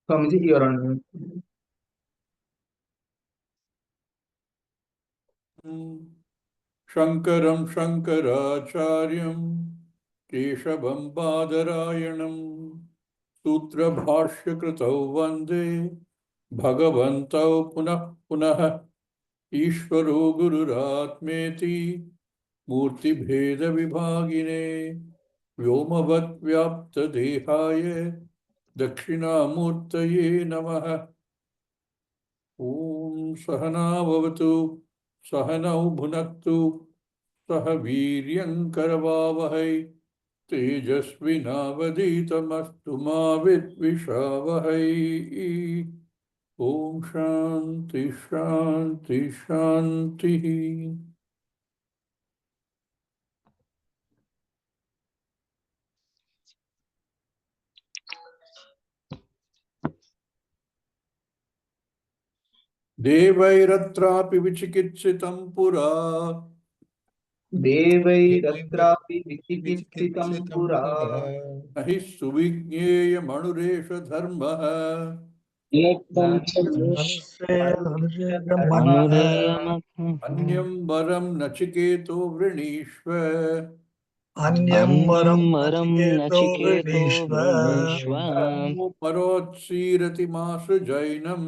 Swamiji, you're on mute. Shankaram Shankaracharyam Keshavam Badarayanam Sutra Bhashya Kritau Vande Bhagavantau Punah Punah Ishvaro Gururatmeti Murti Bheda Vibhagine Vyomavat Vyapta Dehaye Dakshinamurtaye Namaha Om Sahana Bhavatu Sahanau Bhunaktu सह वीर्यंकरवावहै तेजस्विनावधीतमस्तु मा विद्विषावहै ओम शांति शांति शांति देवैरत्रापि विचिकित्सितं पुरा देवैरत्रापि विचिकित्सितं पुरा न हि सुविज्ञेयमणुरेष धर्मः न नित्यं च धर्मः अन्यं वरं नचिकेतो वृणीष्व अन्यं वरं नचिकेतो वृणीष्व कामो परोत्सीरति मासु जैनम्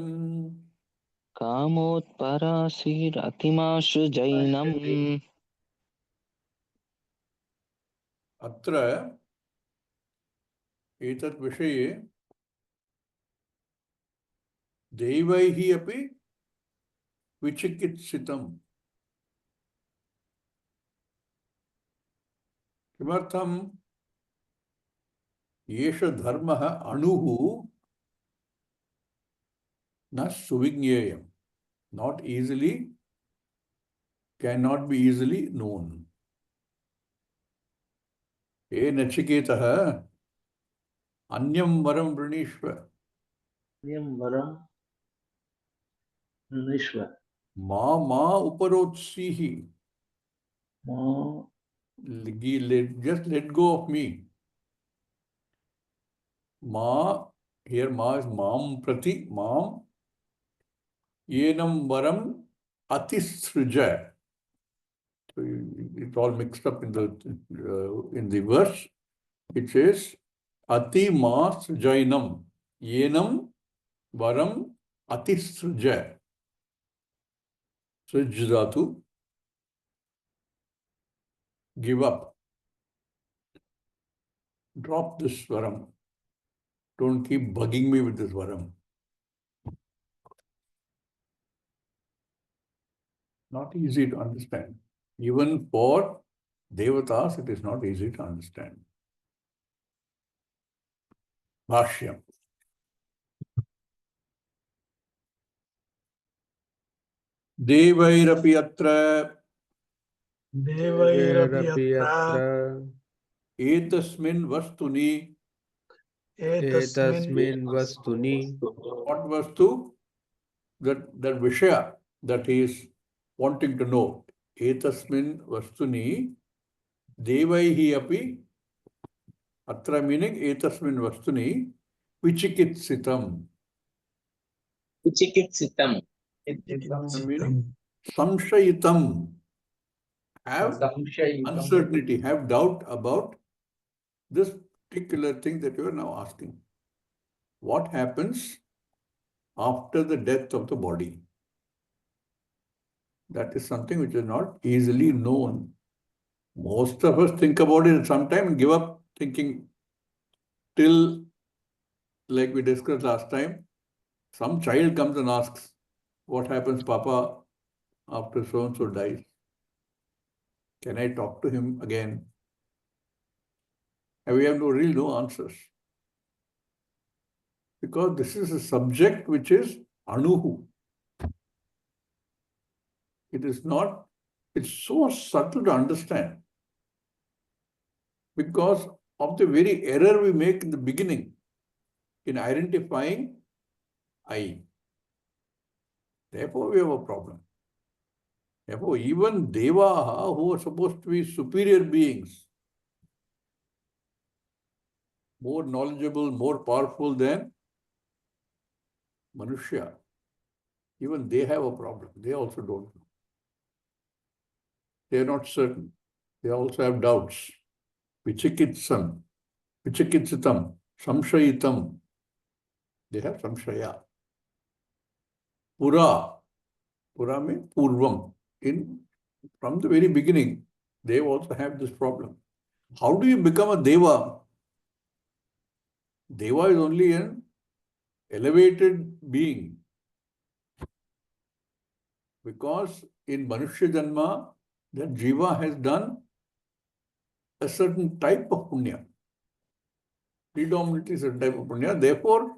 कामोत्परासीरतिमाशु जैनम् अत्र एतत् विषये दैवैः अपि विचिकित्सितम् किमर्थम् एष धर्मः अणुः न सुविज्ञेयम् not easily cannot be easily known हे नचिकेतः अन्यं वरं वृणीष्व अन्यं वरं वृणीष्व मा उपरोत्सीः just let go of me ma here ma is mam prati mam yenam varam atisruja so it's all mixed up in the verse it says ati mas jainam yenam varam atisruja sujjatu give up drop this varam don't keep bugging me with this varam not easy to understand even for devatas it is not easy to understand Bashyam देवैरपि अत्र एतस्मिन् वस्तुनि what vastu that vishaya that he is wanting to know etasmin vastuni devaihi api atra meaning etasmin vastuni vichikitsitam meaning samshayitam have uncertainty have doubt about this particular thing that you are now asking what happens after the death of the body that is something which is not easily known. Most of us think about it sometime and give up thinking till, like we discussed last time, some child comes and asks, what happens, Papa, after so-and-so dies? Can I talk to him again? And we have no answers. Because this is a subject which is anuhu. It is not, it's so subtle to understand. Because of the very error we make in the beginning in identifying I. Therefore, we have a problem. Therefore, even Devaha, who are supposed to be superior beings, more knowledgeable, more powerful than Manushya, even they have a problem. They also don't know. They are not certain. They also have doubts. Vichikitsam, vichikitsitam, samshayitam. They have samshaya. Pura. Pura means purvam. From the very beginning, they also have this problem. How do you become a deva? Deva is only an elevated being. Because in Manushya Janma, that jiva has done a certain type of punya. Predominantly certain type of punya. Therefore,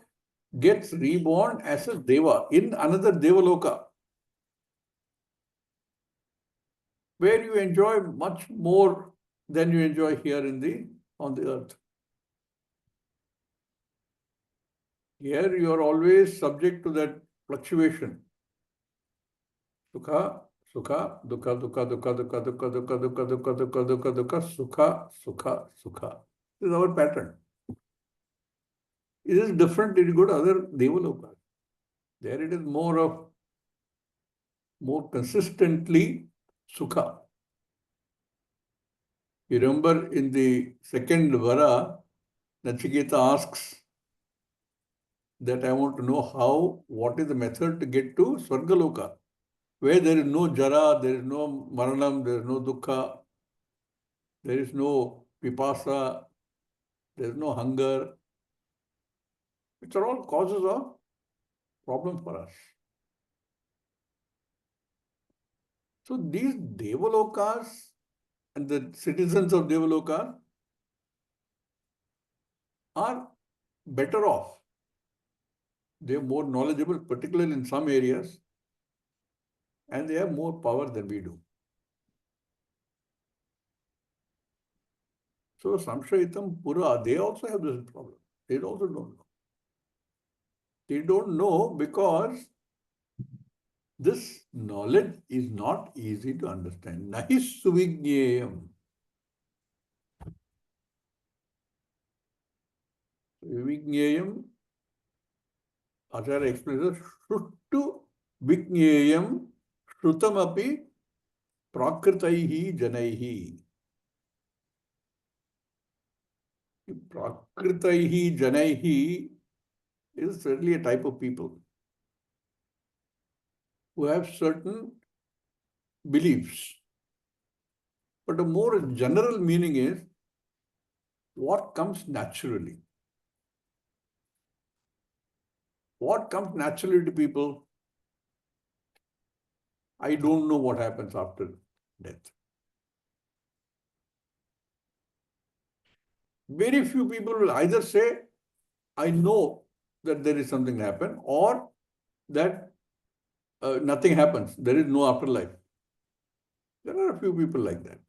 gets reborn as a deva in another devaloka, where you enjoy much more than you enjoy here on the earth. Here you are always subject to that fluctuation. Sukha, sukha, dukkha, dukkha, dukkha, dukkha, dukkha, dukkha, dukkha, dukkha, dukkha, dukkha, dukkha, sukha, sukha, sukha. This is our pattern. It is different if you go to other devalokas. There it is more consistently sukha. You remember in the second vara, Nachiketa asks that I want to know what is the method to get to Swargaloka, where there is no jara, there is no maranam, there is no dukkha, there is no pipasa, there is no hunger, which are all causes of problem for us. So these devalokas and the citizens of devaloka are better off. They are more knowledgeable, particularly in some areas, and they have more power than we do. So Samshayitam Pura, they also have this problem. They also don't know. They don't know because this knowledge is not easy to understand. Nahi suvigneyam. Vigneyam, Acharya explains, Shruttu Vigneyam Shrutamapi Prakritaihi Janaihi. Prakritaihi Janaihi is certainly a type of people who have certain beliefs. But a more general meaning is what comes naturally. What comes naturally to people? I don't know what happens after death. Very few people will either say, I know that there is something happen, or that nothing happens. There is no afterlife. There are a few people like that.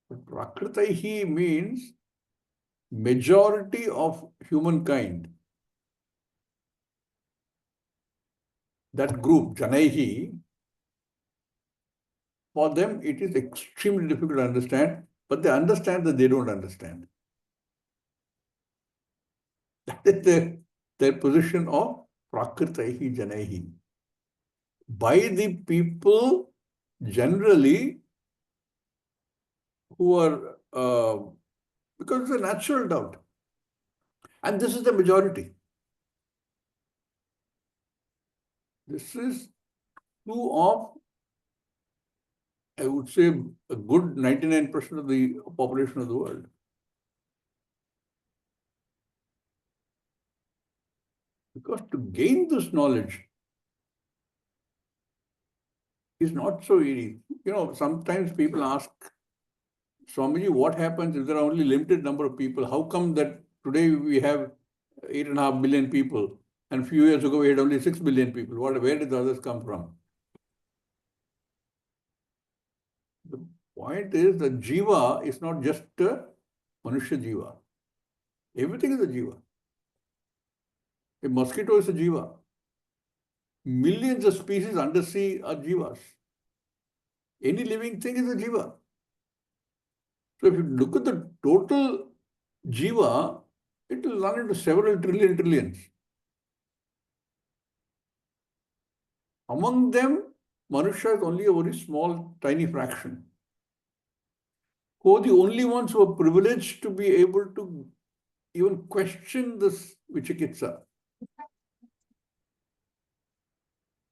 But Prakritaihi means majority of humankind. That group, Janaihi, for them it is extremely difficult to understand, but they understand that they don't understand. That is their position of Prakritaihi Janaihi. By the people generally who are, because it's a natural doubt. And this is the majority. This is true of, I would say, a good 99% of the population of the world. Because to gain this knowledge is not so easy. You know, sometimes people ask, Swamiji, what happens if there are only limited number of people? How come that today we have 8.5 billion people and a few years ago we had only 6 billion people? Where did the others come from? The point is that jiva is not just a Manushya jiva. Everything is a jiva. A mosquito is a jiva. Millions of species undersea are jivas. Any living thing is a jiva. So if you look at the total jiva, it will run into several trillions. Among them, Manusha is only a very small, tiny fraction, who are the only ones who are privileged to be able to even question this Vichikitsa.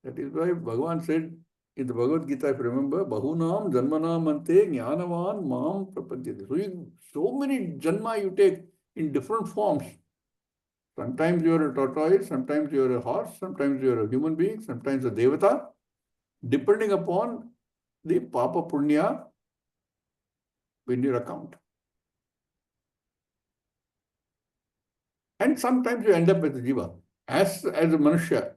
That is why Bhagavan said in the Bhagavad Gita, if you remember, Bahunam Janmanam Ante Jnanavan Mam Prapadyate. So many Janma you take in different forms. Sometimes you are a tortoise, sometimes you are a horse, sometimes you are a human being, sometimes a devata, depending upon the Papa Punya in your account. And sometimes you end up with a jiva. As a Manushya,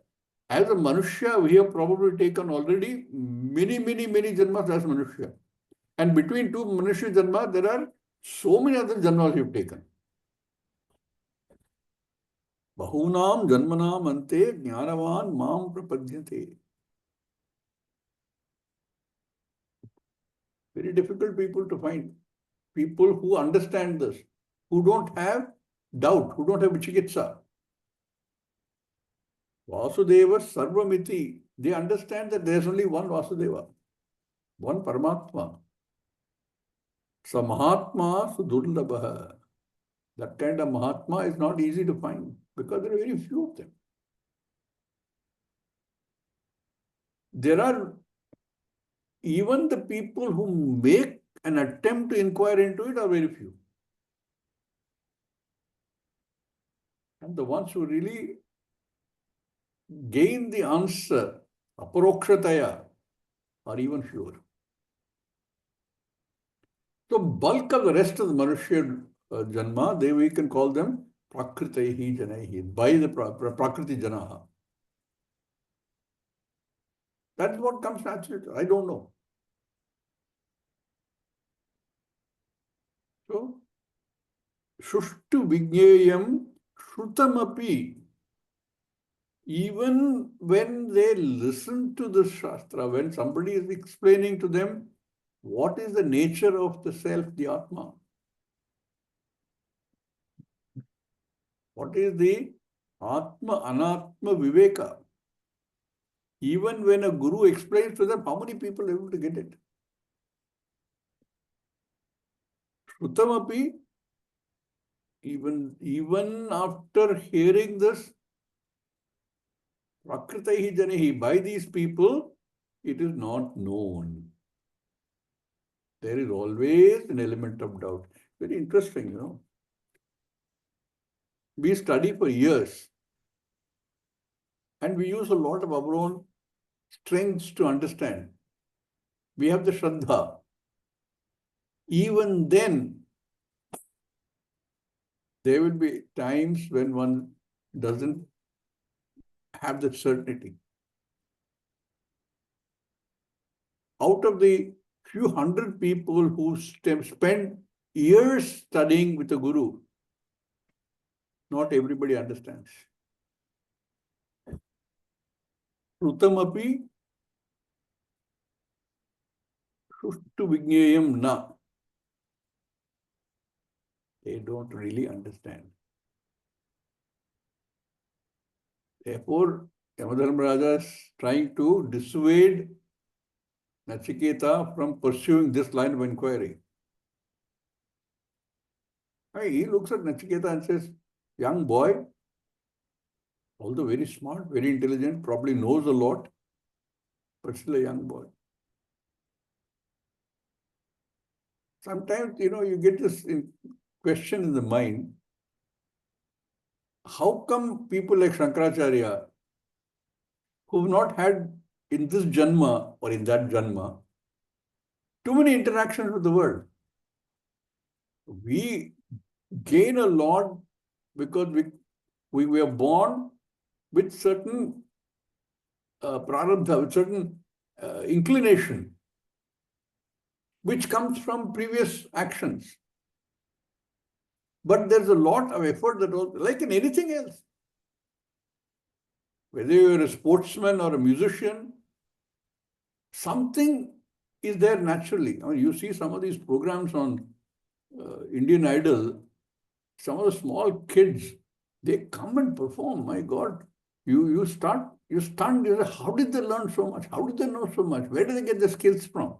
we have probably taken already many janmas as Manushya. And between two Manushya janmas, there are so many other janmas you've taken. Bahunam janmanam ante jnanavan mam prapadyate. Very difficult people to find. People who understand this, who don't have doubt, who don't have vichikitsa. Vasudeva Sarvamiti. They understand that there is only one Vasudeva, one Paramatma. Samahatma Sudurlabha. That kind of Mahatma is not easy to find because there are very few of them. There are even the people who make an attempt to inquire into it are very few. And the ones who really gain the answer, aparokshataya, are even fewer. So bulk of the rest of the Manushya Janma, we can call them Prakritehi Janaihi, by the Prakriti Janaha. That's what comes naturally. I don't know. So, Shushtu Vigneyam Shrutamapi. Even when they listen to the Shastra, when somebody is explaining to them what is the nature of the self, the Atma, what is the Atma Anatma Viveka, even when a guru explains to them, how many people are able to get it? Shrutamapi, even after hearing this, Prakritahi Janahi, by these people, it is not known. There is always an element of doubt. Very interesting, you know. We study for years and we use a lot of our own strengths to understand. We have the Shraddha. Even then, there will be times when one doesn't have that certainty. Out of the few hundred people who spend years studying with a guru, not everybody understands. Shrutamapi Shushtu Vigneyam Na. They don't really understand. Therefore, Yamadharmaraja is trying to dissuade Nachiketa from pursuing this line of inquiry. He looks at Nachiketa and says, young boy, although very smart, very intelligent, probably knows a lot, but still a young boy. Sometimes, you get this question in the mind, how come people like Shankaracharya, who have not had in this Janma or in that Janma, too many interactions with the world? We gain a lot because we were born with certain prarabdha, with certain inclination, which comes from previous actions. But there's a lot of effort that was, like in anything else. Whether you're a sportsman or a musician, something is there naturally. I mean, you see some of these programs on Indian Idol, some of the small kids, they come and perform, my God. You stunned. You say, how did they learn so much? How did they know so much? Where did they get the skills from?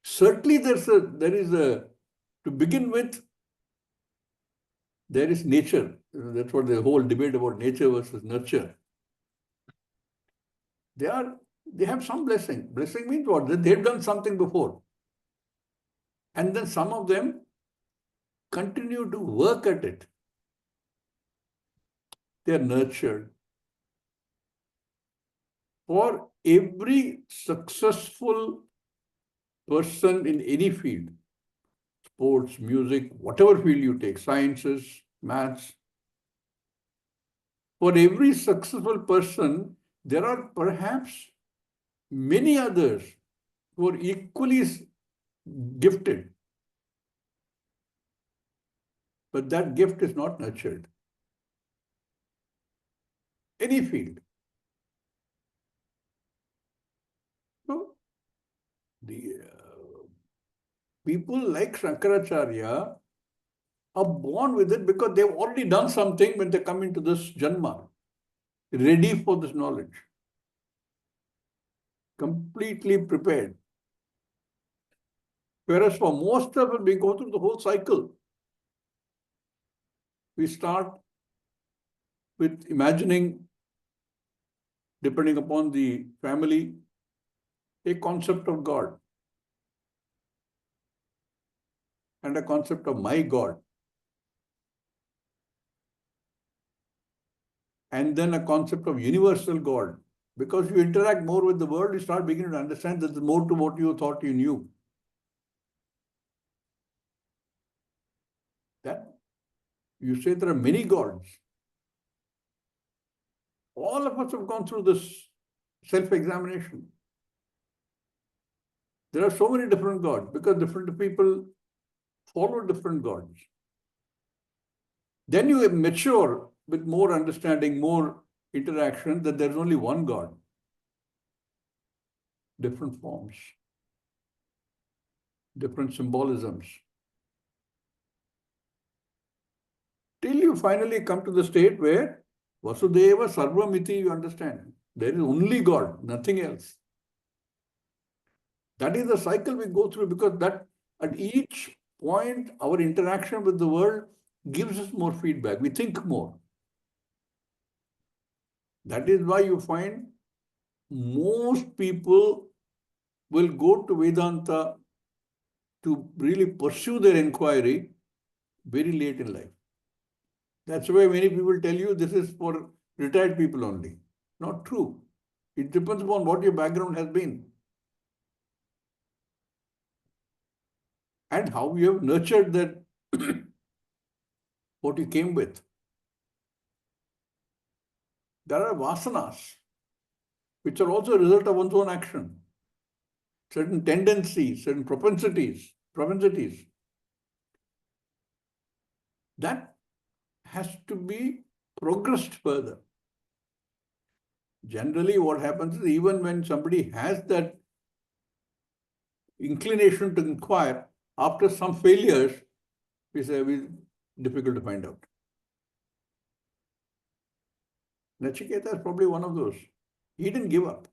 Certainly, to begin with, there is nature. That's what the whole debate about nature versus nurture. They have some blessing. Blessing means what? That they've done something before. And then some of them continue to work at it. They are nurtured. For every successful person in any field, sports, music, whatever field you take, sciences, maths, for every successful person, there are perhaps many others who are equally gifted. But that gift is not nurtured. Any field. So, the people like Shankaracharya are born with it because they've already done something when they come into this Janma, ready for this knowledge, completely prepared. Whereas for most of us, we go through the whole cycle. We start with imagining, depending upon the family, a concept of God and a concept of my God. And then a concept of universal God. Because you interact more with the world, you start beginning to understand that there's more to what you thought you knew. That you say there are many gods. All of us have gone through this self-examination. There are so many different gods because different people follow different gods. Then you mature with more understanding, more interaction, that there's only one God. Different forms, different symbolisms. Till you finally come to the state where Vasudeva Sarvamiti, you understand. There is only God, nothing else. That is the cycle we go through, because that at each point, our interaction with the world gives us more feedback. We think more. That is why you find most people will go to Vedanta to really pursue their inquiry very late in life. That's why many people tell you this is for retired people only. Not true. It depends upon what your background has been and how you have nurtured that what you came with. There are vasanas, which are also a result of one's own action. Certain tendencies, certain propensities. That has to be progressed further. Generally, what happens is even when somebody has that inclination to inquire, after some failures, we say it's difficult to find out. Nachiketa is probably one of those. He didn't give up.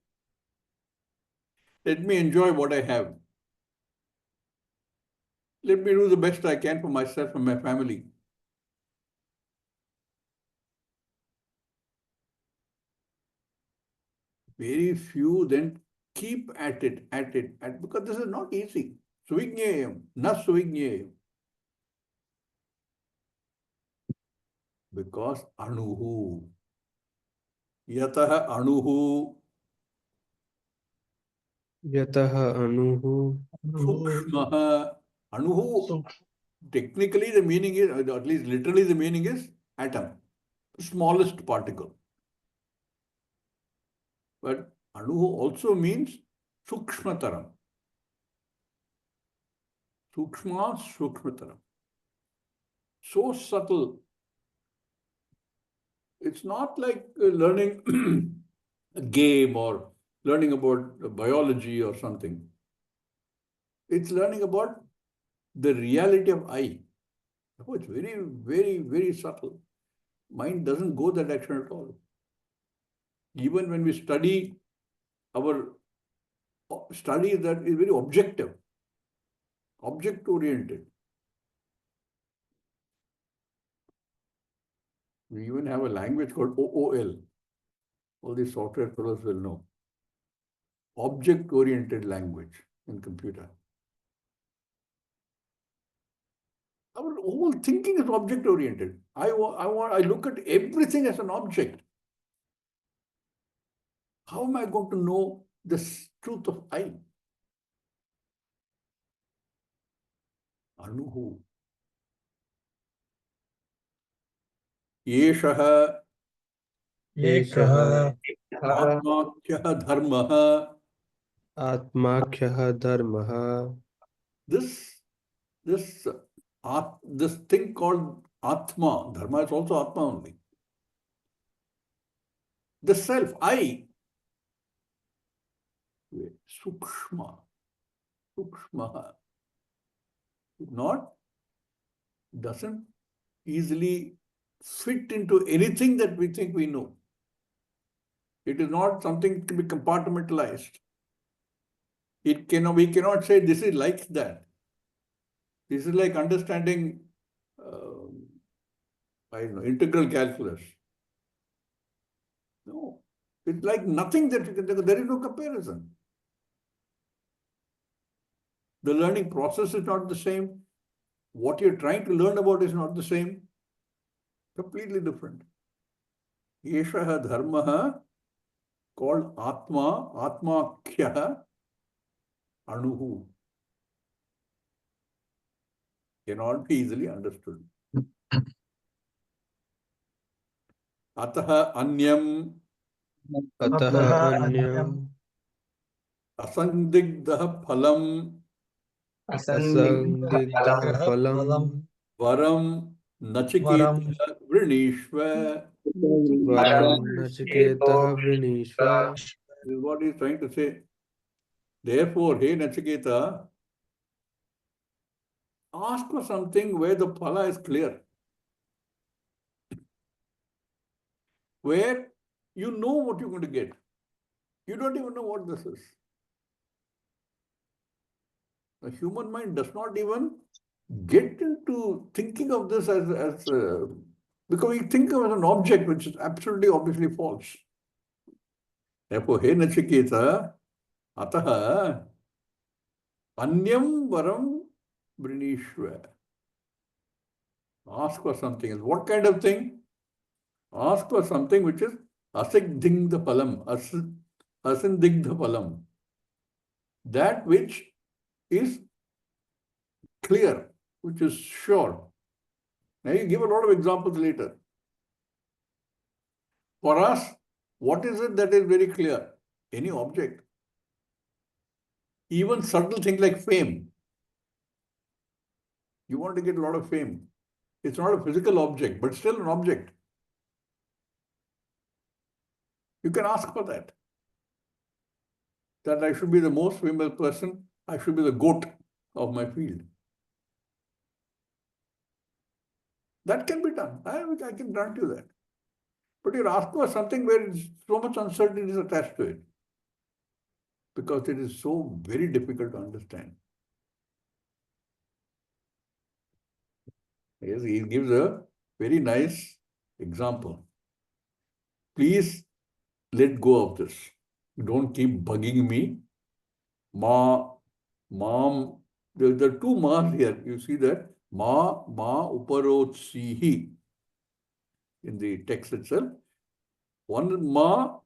Let me enjoy what I have. Let me do the best I can for myself and my family. Very few then keep at it, because this is not easy. Suvijñeyam, na suvijñeyam. Because anuhu. Yataha anuhu. Yataha anuhu. Sukshmaha. Anuhu. Technically, the meaning is, or at least literally, the meaning is atom, smallest particle. But anuhu also means sukshmataram. Sukshma, sukshmataram. So subtle. It's not like learning a game or learning about biology or something. It's learning about the reality of I. Oh, it's very, very, very subtle. mind doesn't go that direction at all. Even when we study, our study that is very objective, object-oriented. We even have a language called OOL. All these software fellows will know. Object-oriented language in computer. Our whole thinking is object-oriented. I look at everything as an object. How am I going to know the truth of I? Anuhu. Yeshaha एकः atmakyah dharmaha. आत्माख्यः धर्मः This thing called Atma, Dharma is also Atma only. The self, I, Sukshma, doesn't easily fit into anything that we think we know. It is not something to be compartmentalized. We cannot say this is like that. This is like understanding, integral calculus. No, it's like nothing that you can think of. There is no comparison. The learning process is not the same. What you're trying to learn about is not the same. Completely different. Yeshaha dharmaha, called Atma, Atmakhyaha, Anuhu. Cannot be easily understood. Ataha anyam अतः अन्यम् asandigdha phalam असंदिग्धः फलम् varam nachiketa vrinishva. वरं नचिकेतः वृणीष्व. This is what he is trying to say. Therefore, hey Nachiketa, ask for something where the phala is clear. Where you know what you're going to get. You don't even know what this is. The human mind does not even get into thinking of this as because we think of it as an object which is absolutely obviously false. Therefore, hey Nachiketa, ataha anyam varam vrinishva. Ask for something else. What kind of thing? Ask for something which is asigdigdha phalam, asindigdha phalam. That which is clear, which is sure. Now you give a lot of examples later. For us, what is it that is very clear? Any object. Even subtle things like fame. You want to get a lot of fame. It's not a physical object, but still an object. You can ask for that. That I should be the most famous person. I should be the goat of my field. That can be done. I can grant you that. But you're asking for something where so much uncertainty is attached to it. Because it is so very difficult to understand. Yes, he gives a very nice example. Please let go of this. Don't keep bugging me. Mom, there are two ma's here. You see that? Ma uparotsihi in the text itself. One ma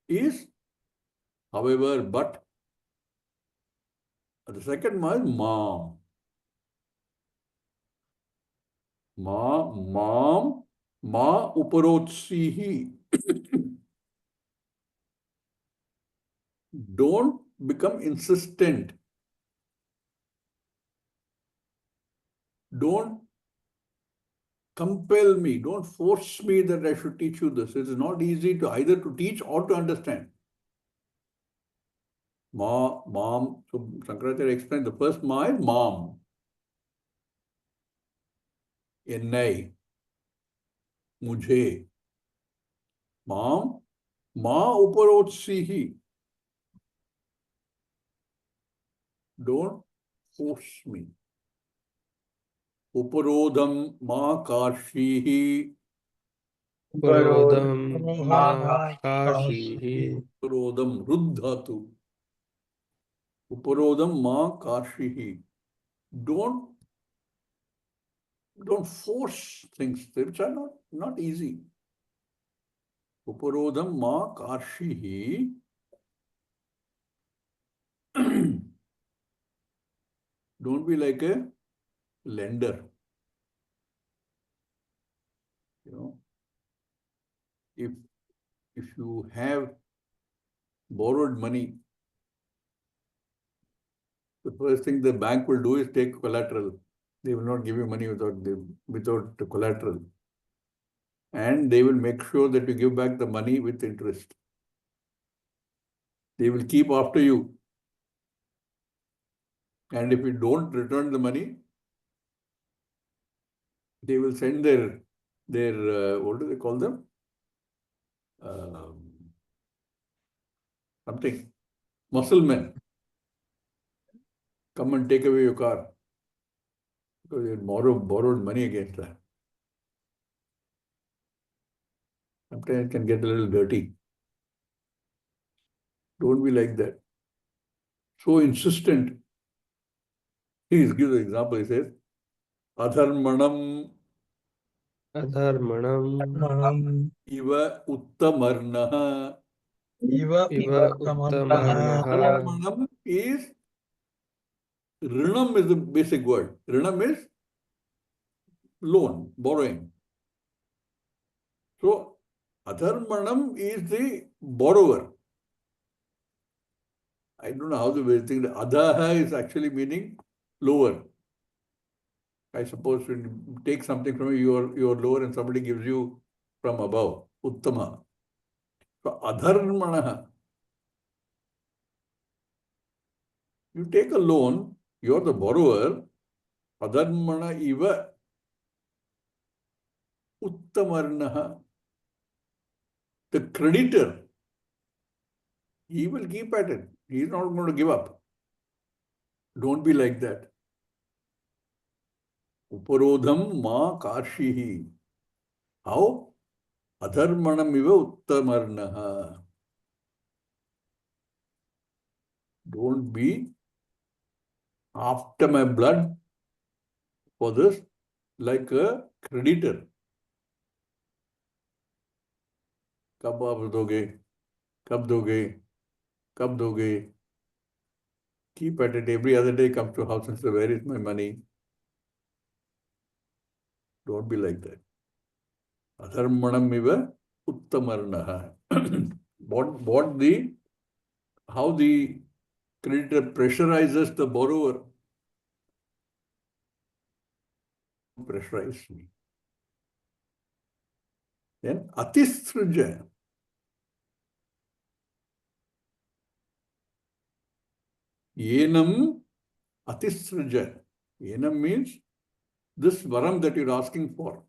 is, however, but. The second ma is mom. Mom, ma uparotsihi. Don't become insistent. Don't compel me. Don't force me that I should teach you this. It is not easy to either to teach or to understand. Mom. So Shankaracharya explained the first ma is mom. Ennai. मुझे. माम मा उपरोत्सीहि. Don't force me. उपरोधम मा कार्षीहि. उपरोधं मा काशीः. उपरोधम रुद्धातु. Uparodam ma karshihi. Don't force things which are not easy. Uparodam ma karshihi. Don't be like a lender. You know, if you have borrowed money, the first thing the bank will do is take collateral. They will not give you money without collateral. And they will make sure that you give back the money with interest. They will keep after you. And if you don't return the money, they will send their what do they call them? Something. Muscle men. Come and take away your car. Because you borrowed money against that. Sometimes it can get a little dirty. Don't be like that. So insistent. He gives an example. He says, Adharmanam अधर्मणम् iva uttamarnaha. इव उत्तमर्णः. Adharmanam is, Rinam is the basic word. Rinam is loan, borrowing. So, Adharmanam is the borrower. I don't know how to think. Adhaha is actually meaning lower. I suppose when you take something from you, you're lower and somebody gives you from above. Uttama. So, Adharmanaha. You take a loan, you're the borrower. Adharmana iva uttamarnaha. The creditor, he will keep at it. He is not going to give up. Don't be like that. Uparodham ma karshihi. How? Adharmanam iva uttamarnaha. Don't be after my blood for this like a creditor. कब आप दोगे? कब दोगे? कब दोगे? Keep at it. Every other day comes to house and say, where is my money? Don't be like that. Adharmanam iva uttamarnaha. How the creditor pressurizes the borrower. Pressurize me. Then atisthruja. Yenam atisthruja. Yenam means this varam that you're asking for.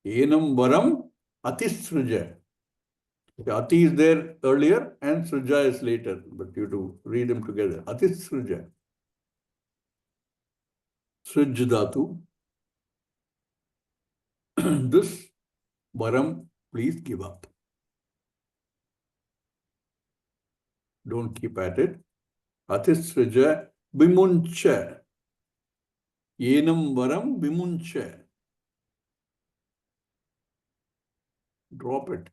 Yenam varam atisthruja. Ati is there earlier and sruja is later, but you have to read them together. Atisthruja. Sruj dhatu. This varam, please give up. Don't keep at it. Atisthruja bimuncha. Yenam varam bimuncha. Drop it.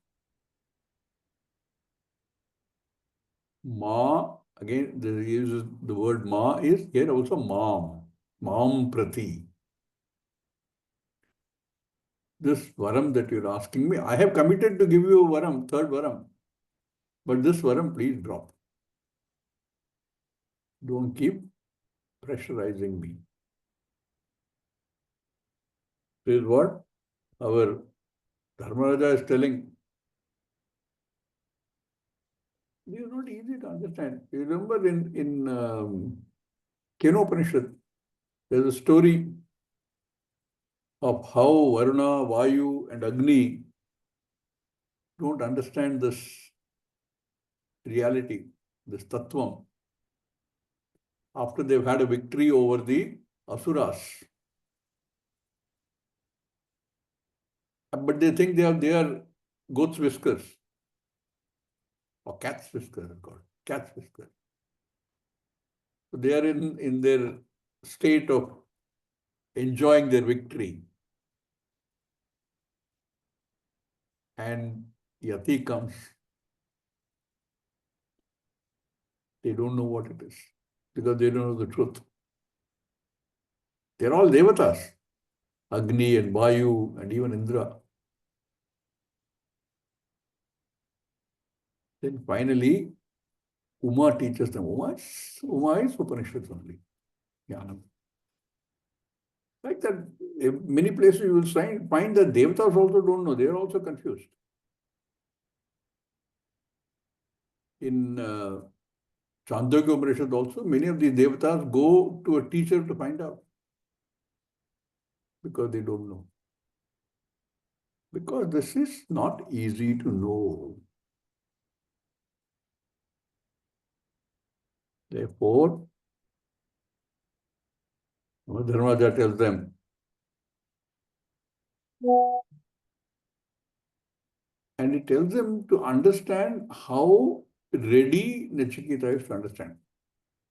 Ma, again, the uses the word ma is here also mam. Mam prati. This varam that you're asking me, I have committed to give you a varam, third varam. But this varam, please drop. Don't keep pressurizing me. This is what our Dharmaraja is telling. It is not easy to understand. You remember in Kathopanishad, there's a story of how Varuna, Vayu and Agni don't understand this reality, this tattvam, after they've had a victory over the asuras. But they think they are goat's whiskers or cat's whiskers, cat's whiskers. So they are in their state of enjoying their victory. And Yati comes. They don't know what it is because they don't know the truth. They're all devatas, Agni and Vayu and even Indra. Then finally, Uma teaches them. Uma is Upanishads only. Jnanam. Like that, many places you will find that devatas also don't know. They are also confused. In Chandogya Upanishad also, many of these devatas go to a teacher to find out because they don't know. Because this is not easy to know. Therefore, Dharmaja tells them, and he tells them to understand how ready Nachiketa is to understand.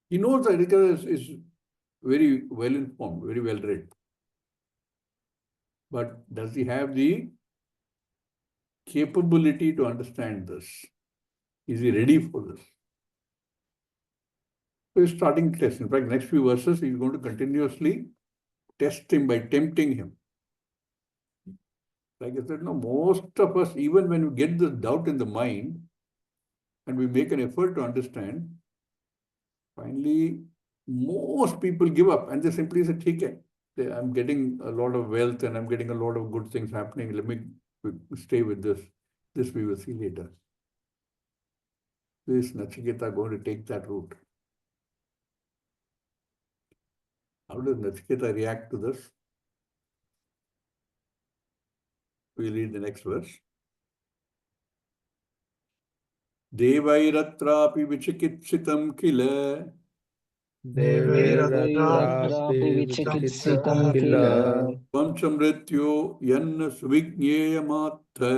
He knows that Nachiketa is very well informed, very well read. But does he have the capability to understand this? Is he ready for this? So he's starting to test. In fact, next few verses, he's going to continuously test him by tempting him. Like I said, no, most of us, even when we get the doubt in the mind and we make an effort to understand, finally, most people give up and they simply say, okay, I'm getting a lot of wealth and I'm getting a lot of good things happening. Let me stay with this. This we will see later. Is Nachiketa going to take that route? How does Nachiketa react to this? We read the next verse. Devairatrapi vichikitsitam kila. देवैरत्रापि विचिकित्सितं kill Tvam chamrityo yanna suvigneyamatha.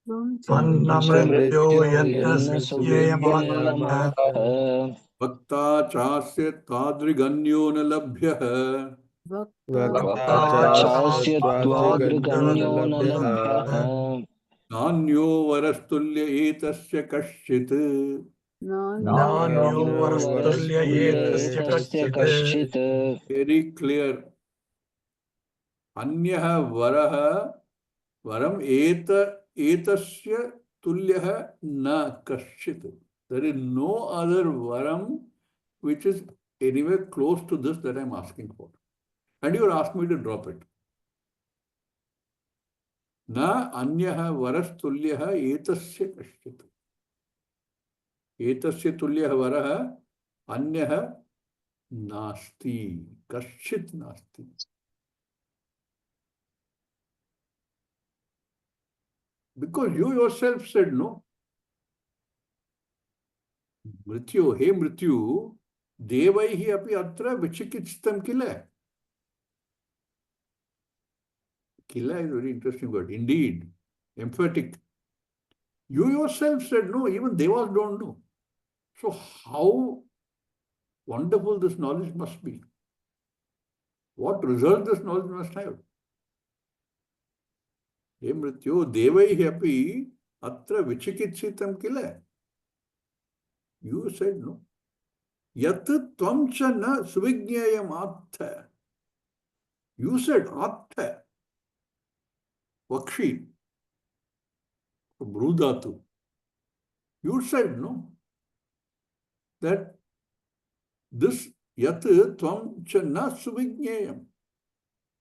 त्वन्नमृत्यो यन्न यन्नस्येयमात्मनः सुविज्ञेयमात्मनः Bhakta chasya tadriganyo na labhyah. वक्ता वक्ताचास्य चास्त्वादृगण्यो न त्वादृगण्यो न लभ्यः लभ्यः Nanyo varastulya etasya kashchit. नान्यो नान्यो वरस्तुल्य वरस्तुल्य एतस्य एतस्य कश्चित् कश्चित् Very clear. Anyah varaha varam etasya tulyah na kashchit. There is no other varam which is anywhere close to this that I am asking for. And you are asking me to drop it. Na anyah varastulyah etasya kashchit. Etasya tulyah varaha anyah nasti. Kashchit nasti. Because you yourself said no. Mrityu, hey Mrityu, devaihi api atra vichikitsitam kila. Kila is a very interesting word. Indeed, emphatic. You yourself said no, even devas don't know. So how wonderful this knowledge must be. What result this knowledge must have. Hey Mrityu, devaihi api atra vichikitsitam kila. You said no. Yat tvam cha na suvignyayam attha. You said attha. Vakshi. Brudatu. You said no. That this yat tvam cha na suvignyayam.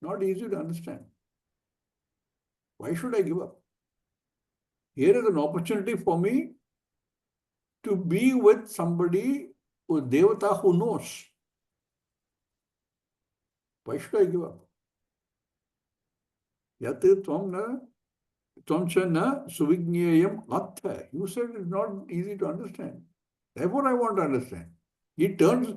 Not easy to understand. Why should I give up? Here is an opportunity for me to be with somebody who devata who knows. Why should I give up? Yat tvam cha na suvignyayam atha. You said it's not easy to understand. Therefore, I want to understand. He turns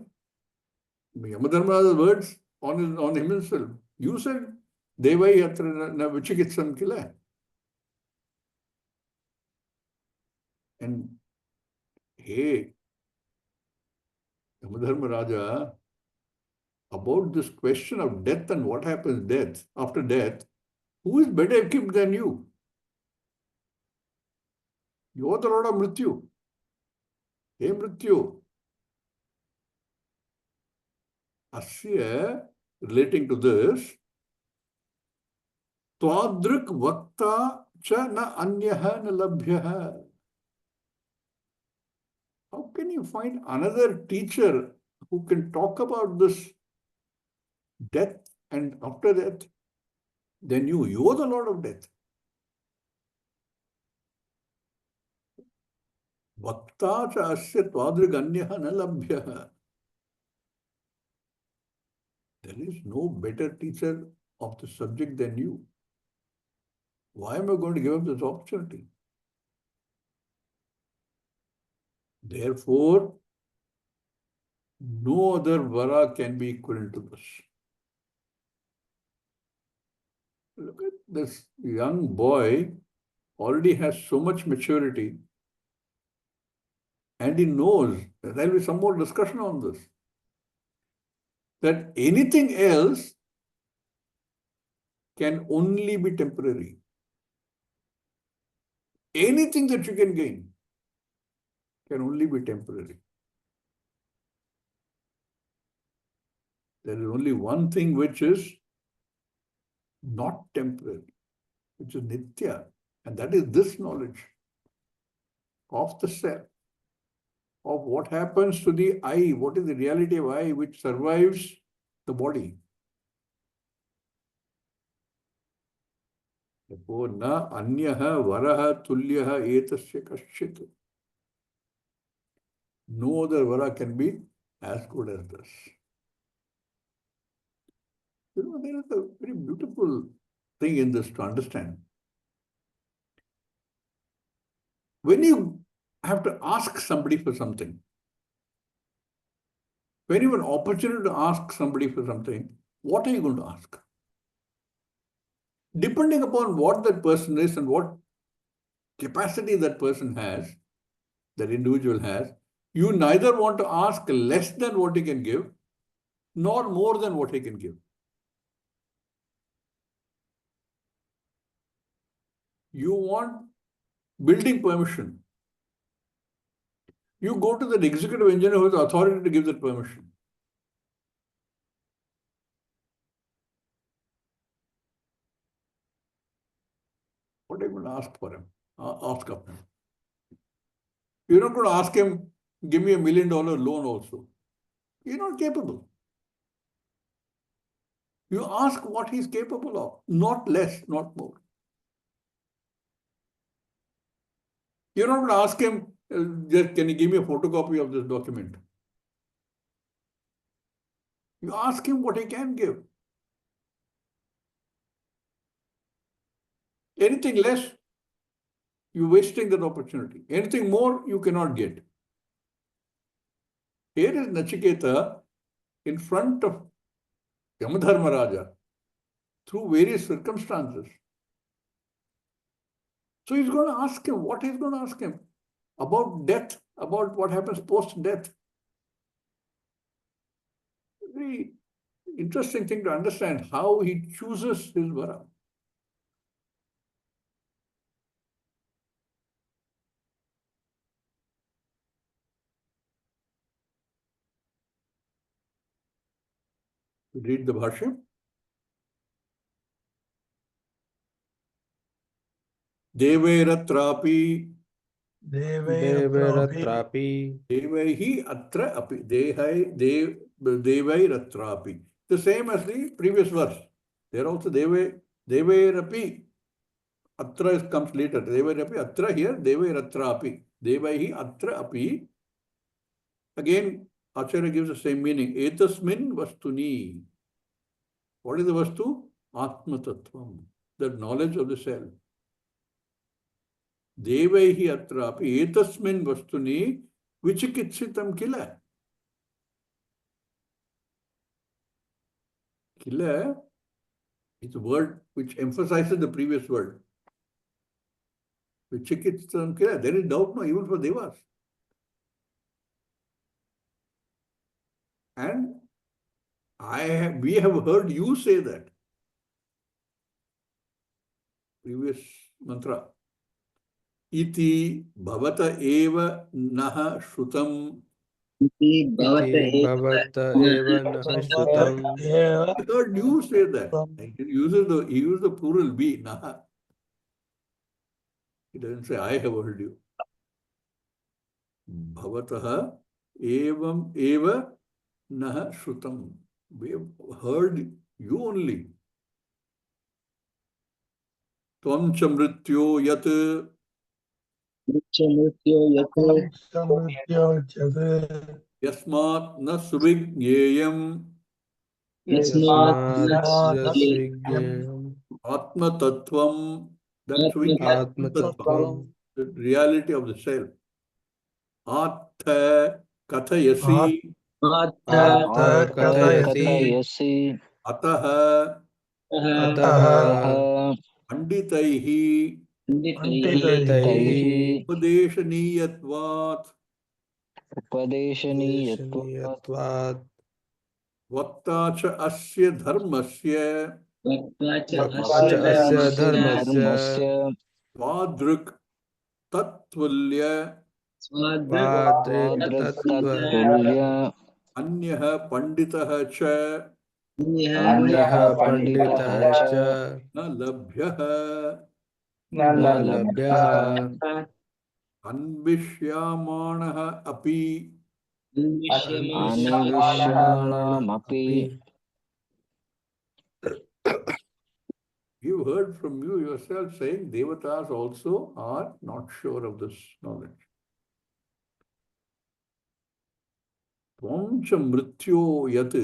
Yamadharma's words on himself. You said, Devai yatra na vichikitsam kila. And hey, Yamadharma Raja, about this question of death and what happens after death, who is better equipped than you? You are the Lord of Mrityu. Hey Mrityu. Asya, relating to this, Twadrik Vakta cha na anyaha na labhyaha. How can you find another teacher who can talk about this death and after death than you? You are the Lord of death. Vakta cha asya twadrik anyaha na labhyaha. There is no better teacher of the subject than you. Why am I going to give up this opportunity? Therefore, no other vara can be equivalent to this. Look at this young boy, already has so much maturity, and he knows that there will be some more discussion on this. That anything else can only be temporary. Anything that you can gain can only be temporary. There is only one thing which is not temporary, which is nitya, and that is this knowledge of the self, of what happens to the I, what is the reality of I which survives the body. Therefore, na anyaha varaha tulyaha etasya kaschit. No other vara can be as good as this. You know, there is a very beautiful thing in this to understand. When you have to ask somebody for something, when you have an opportunity to ask somebody for something, what are you going to ask? Depending upon what that person is and what capacity that person has, that individual has, you neither want to ask less than what he can give, nor more than what he can give. You want building permission. You go to the executive engineer who has authority to give that permission. What are you going to ask for him? Ask of him. You're not going to ask him, give me $1 million loan also. You're not capable. You ask what he's capable of, not less, not more. You're not going to ask him, just, can you give me a photocopy of this document? You ask him what he can give. Anything less, you're wasting that opportunity. Anything more, you cannot get. Here is Nachiketa in front of Yamadharma Raja through various circumstances. So he's going to ask him, what he's going to ask him? About death, about what happens post-death. Very interesting thing to understand how he chooses his vara. Read the Bashyam. Deveratrapi Deveratrapi Devaihi atra api. Devairatrapi. The same as the previous verse. There also Devairapi. Atra comes later. Devairapi atra here. Devairatrapi. Devaihi atra api. Again, Acharya gives the same meaning. Etasmin vastuni. What is the vastu? Atma tattvam. the knowledge of the self. Devaihi atrapi etasmin vastuni vichikitsitam kila. Kila is a word which emphasizes the previous word. Vichikitsitam kila. There is doubt now even for devas. And we have heard you say that. Previous mantra. Iti bhavata eva naha shrutam. इति इति भवत भवत एव एव नः श्रुतम् I heard you say that. And he uses the plural be, naha. He doesn't say I have heard you. Bhavataha evam eva naha shrutam. We have heard you only. Tvam cha mrityo yat मृत्यो यत् yasmat na suvigneyam यस्मात् यस्मात् न यस्विज्ञेयम् atma tattvam. That's आत्मतत्त्वम् आत्मतत्त्वम् the reality of the self. Atha kathayasi आत्थ आत्थ आत्थ कथयसि कथयसि ataha अतः अतः panditaihi पण्डितैः तैः उपदेशनीयत्वात् उपदेशनीयत्वात् देशनीयत्वात् वक्ता च अस्य धर्मस्य वक्ता च वक्ता च अस्य अस्य वक्तास्य धर्मस्य धर्मस्य धर्मस्य स्वादृक् तत्तुल्य पादृक्तत्व स्वादृक्तत्तुल्य अन्यः पण्डितः च अन्यः अन्यः पण्डितः पण्डितः च च न लभ्यः न न लभ्यः लभ्यः अन्विष्यामाणः अपि अन्विष्यमाणामपि अन्विष्यमाणमपि You heard from you yourself saying devatas also are not sure of this knowledge. Tvam cha mrityo yat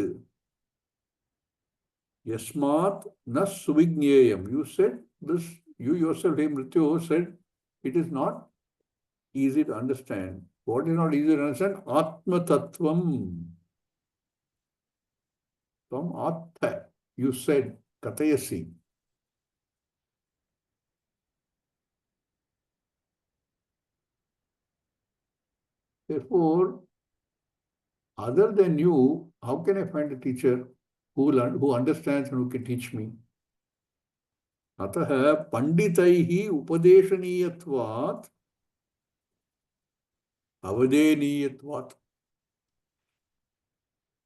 yasmat na suvigneyam. You said this, you yourself, hey Mrityo, said it is not easy to understand. What is not easy to understand? Atma tattvam. Tvam atha. You said katayasi. Therefore, other than you, how can I find a teacher who understands and who can teach me? अतः पंडितैः उपदेशनीयत्वात् अवदेनीयत्वात्.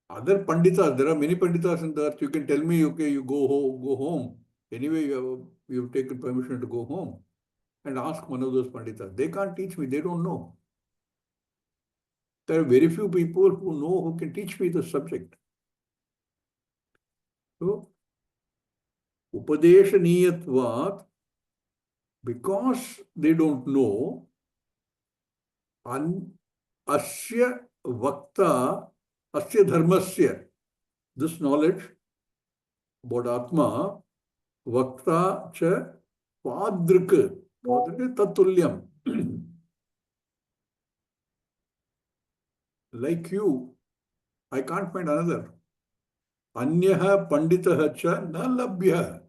Other panditas, there are many panditas in the earth. You can tell me, okay, you go home. Anyway, you have taken permission to go home and ask one of those panditas. They can't teach me. They don't know. There are very few people who know who can teach me the subject. So, upadeshaniyatvat, because they don't know, asya vakta, asya dharmasya, this knowledge about Atma, vakta cha padrik, tatulyam. Like you, I can't find another. Anyaha panditaha cha na labhya.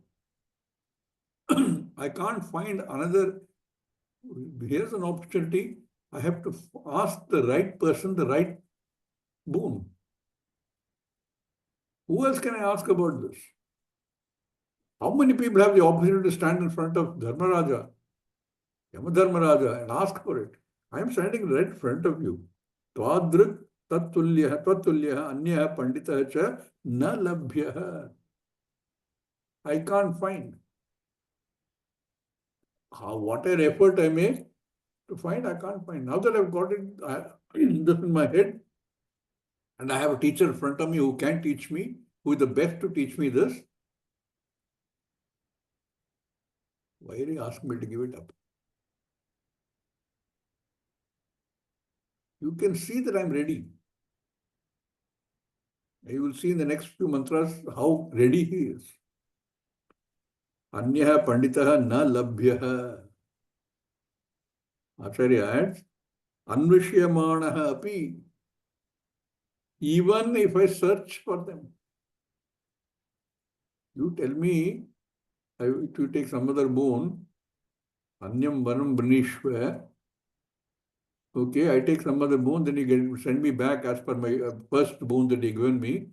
I can't find another. Here's an opportunity. I have to ask the right person the right boon. Who else can I ask about this? How many people have the opportunity to stand in front of Dharmaraja, Yamadharmaraja, and ask for it? I am standing right in front of you. Twadrik tatulyaha anyaha panditaha cha na labhyaha. I can't find. Whatever effort I make to find, I can't find. Now that I've got it this in my head, and I have a teacher in front of me who can teach me, who is the best to teach me this, why are you asking me to give it up? You can see that I'm ready. You will see in the next few mantras how ready he is. Anyah panditah na labhyah. Acharya adds, Anvishyamanaha api. Even if I search for them. You tell me, if you take some other boon, Anyam Varam Brinishva, okay, I take some other boon, then you send me back as per my first boon that you given me,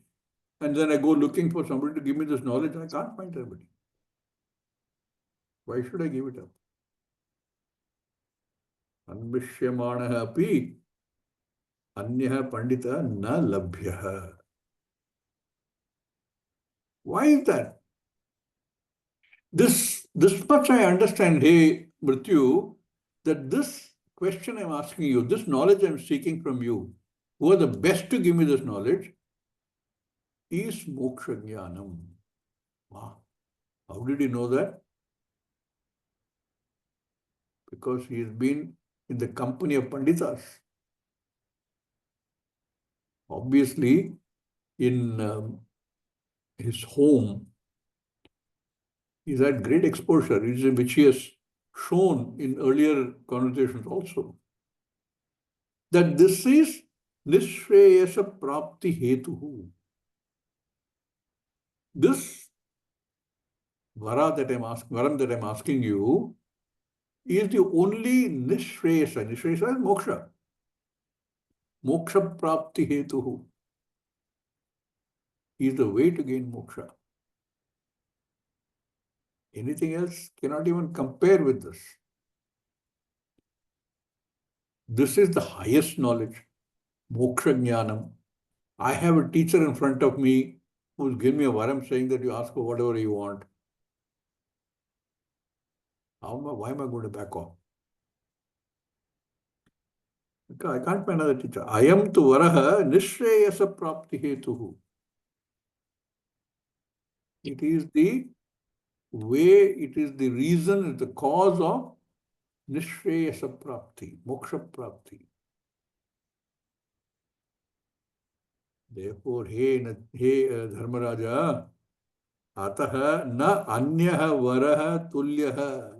and then I go looking for somebody to give me this knowledge, I can't find anybody. Why should I give it up? Anvishyamanaha api anyah pandita na labhyah. Why is that? This much I understand, hey Mrityu, that this question I'm asking you, this knowledge I'm seeking from you, who are the best to give me this knowledge, is moksha jnanam. Wow. How did he know that? Because he has been in the company of Panditas. Obviously, in his home, he's had great exposure, which he has shown in earlier conversations also. That this is Nishreyasa Prapti Hetuhu. This varam that I'm asking you is the only Nishreyasa. Nishreyasa is moksha. Moksha Prapti Hetuhu is the way to gain moksha. Anything else cannot even compare with this. This is the highest knowledge, moksha jnanam. I have a teacher in front of me who's given me a varam saying that you ask for whatever you want. Why am I going to back off? Because I can't find another teacher. Ayam tu varaha nishreyasa prapti hetuhu. It is the way, it is the reason, it's the cause of nishreyasa prapti, moksha prapti. Therefore, hey Dharmaraja, ataha na anyaha varaha tulyaha.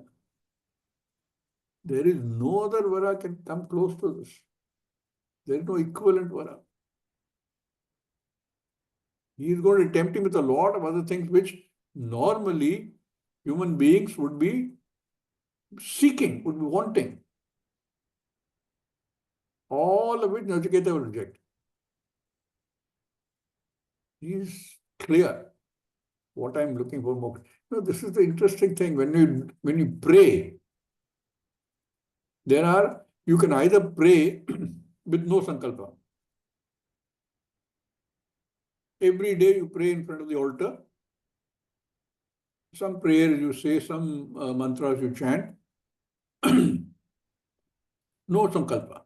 There is no other vara can come close to this. There is no equivalent vara. He is going to tempt him with a lot of other things which normally human beings would be seeking, would be wanting. All of which Nachiketa will reject. He is clear what I am looking for. No, this is the interesting thing. When you pray, you can either pray with no sankalpa. Every day you pray in front of the altar. Some prayers you say, some mantras you chant. No sankalpa.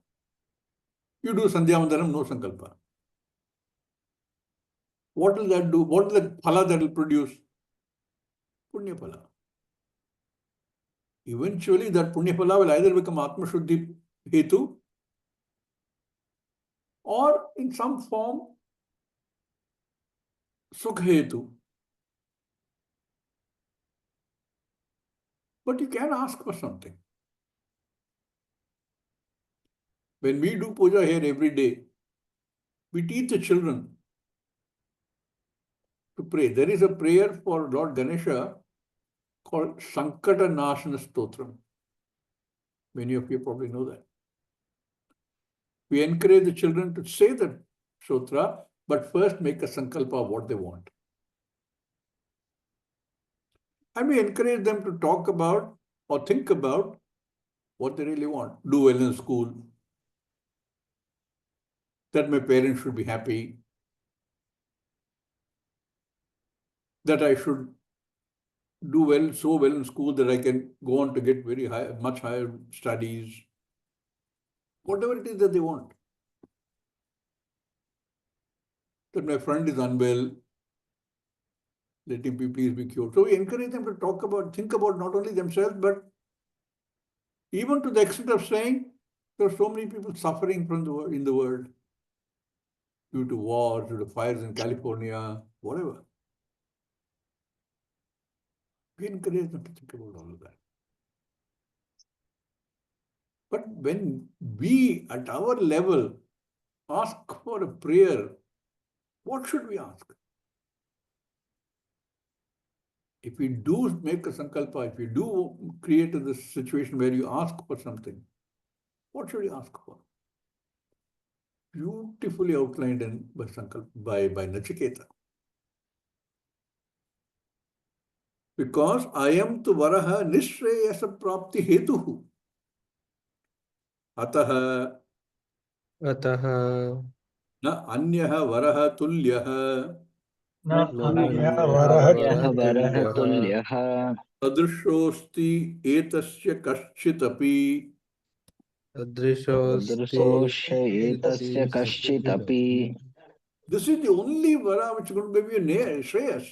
You do Sandhya Vandanam, no sankalpa. What will that do? What is the phala that will produce? Punya phala. Eventually, that punya phala will either become Atma Shuddhi Hetu or in some form Sukha Hetu. But you can ask for something. When we do puja here every day, we teach the children to pray. There is a prayer for Lord Ganesha called Sankata Nashana Stotram. Many of you probably know that. We encourage the children to say the Stotra, but first make a sankalpa of what they want. And we encourage them to talk about or think about what they really want. Do well in school, that my parents should be happy, that I should do well, so well in school that I can go on to get very high, much higher studies, whatever it is that they want. That my friend is unwell, let him please be cured. So we encourage them to think about not only themselves, but even to the extent of saying there are so many people suffering in the world due to wars, due to fires in California, whatever. Be encouraged not to think about all of that. But when we, at our level, ask for a prayer, what should we ask? If we do make a sankalpa, if you do create this situation where you ask for something, what should you ask for? Beautifully outlined by Nachiketa. Because ayam tu varaha nishreyasa prapti hetuhu. Ataha अतः na anyaha varaha tulyaha न न अन्यः अन्यः वरः यः वरः वरतुल्यः तुल्यः sadrushosti etasya kaschitapi. सदृशोऽस्ति सदृशोऽस्य इति एतस्य कश्चिदपि This is the only vara which is going to give you shreyas.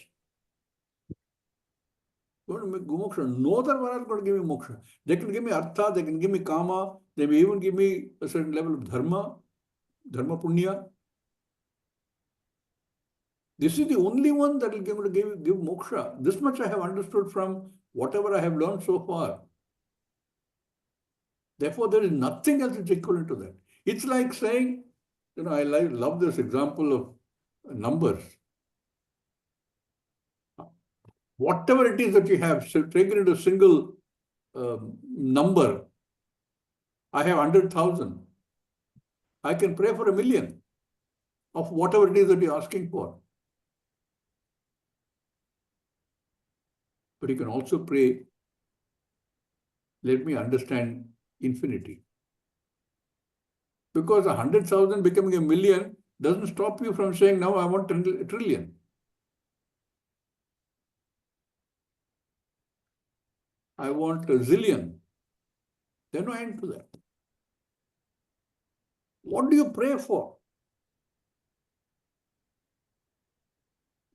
Going to make moksha. No other vara is going to give me moksha. They can give me artha, they can give me kama, they may even give me a certain level of dharma punya. This is the only one that will give moksha. This much I have understood from whatever I have learned so far. Therefore, there is nothing else which is equivalent to that. It's like saying, I love this example of numbers. Whatever it is that you have, so take it into a single number. I have 100,000. I can pray for 1,000,000 of whatever it is that you're asking for. But you can also pray, let me understand infinity. Because 100,000 becoming 1,000,000 doesn't stop you from saying, now I want a trillion. I want a zillion. There's no end to that. What do you pray for?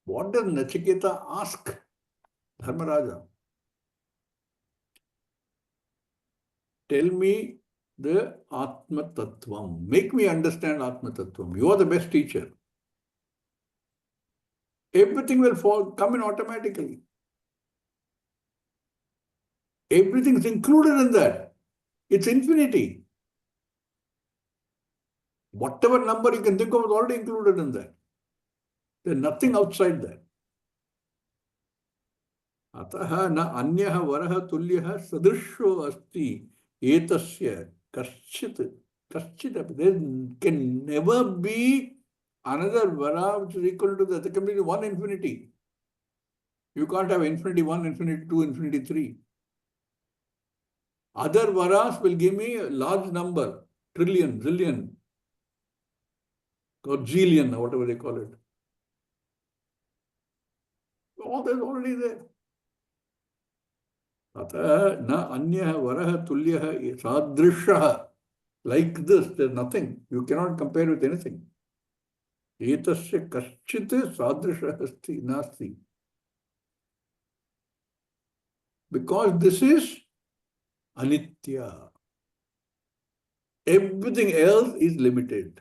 What does Nachiketa ask Dharmaraja? Tell me the Atma Tattvam. Make me understand Atma Tattvam. You are the best teacher. Everything will come in automatically. Everything is included in that. It's infinity. Whatever number you can think of is already included in that. There's nothing outside that. Ataha na anyaha varaha tulyaha sadrisho asti etasya kaschit. There can never be another vara which is equal to that. There can be one infinity. You can't have infinity 1, infinity 2, infinity 3. Other varas will give me a large number, trillion, zillion, or zillion, or whatever they call it. All that is already there. Atha na anyaha varaha tulyaha sadrishaha. Like this, there's nothing. You cannot compare with anything. Etasya kaschit sadrishaha asti nasti. Because this is anitya. Everything else is limited.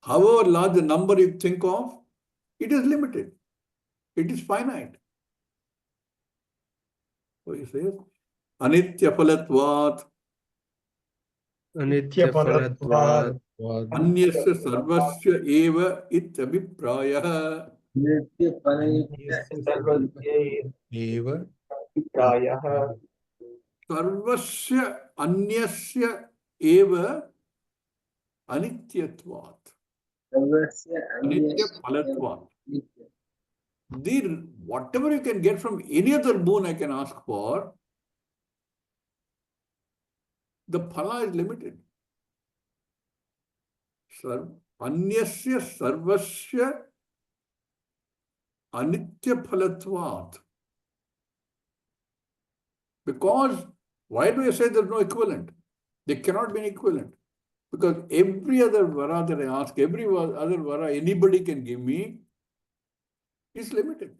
However large the number you think of, it is limited. It is finite. So he says, anitya phalatvat, अनित्यफलत्वात् anyasya sarvasya eva ityabhiprayah. एव Sarvasya anyasya eva anityatvat. Anitya phalatvat. Whatever you can get from any other boon I can ask for, the phala is limited. Anyasya sarvasya anitya phalatvat. Because, why do I say there's no equivalent? There cannot be an equivalent. Because every other vara that I ask, every other vara anybody can give me is limited.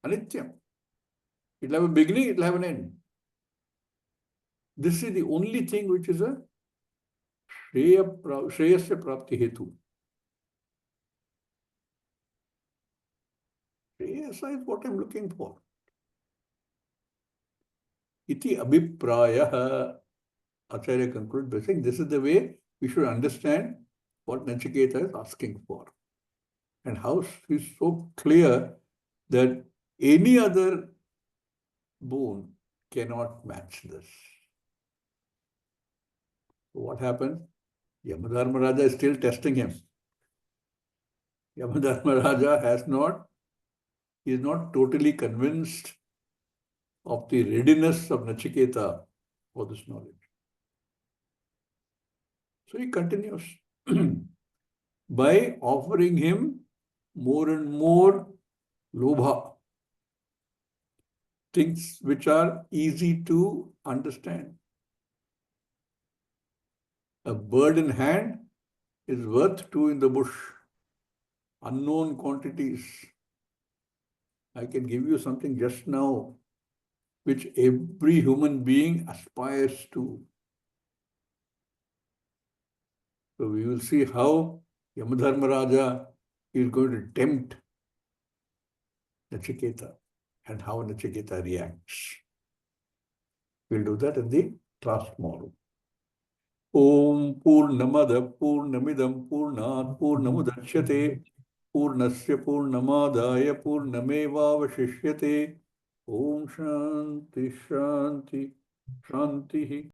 Anityam. It will have a beginning, it will have an end. This is the only thing which is a Shreyasya Prapti Hetu. ASI is what I'm looking for. Iti abhiprayah. Acharya concludes by saying this is the way we should understand what Nachiketa is asking for. And how he's so clear that any other boon cannot match this. So what happens? Yamadharmaraja is still testing him. Yamadharmaraja is not totally convinced of the readiness of Nachiketa for this knowledge. So he continues by offering him more and more lobha, things which are easy to understand. A bird in hand is worth two in the bush. Unknown quantities. I can give you something just now which every human being aspires to. So we will see how Yamadharmaraja is going to tempt Nachiketa and how Nachiketa reacts. We'll do that in the class tomorrow. Om Purnamada Purnamidam Purnat Purnamudachyate Purnasya Purnamadaya Purnamevavashishyate. Om Shanti Shanti Shanti.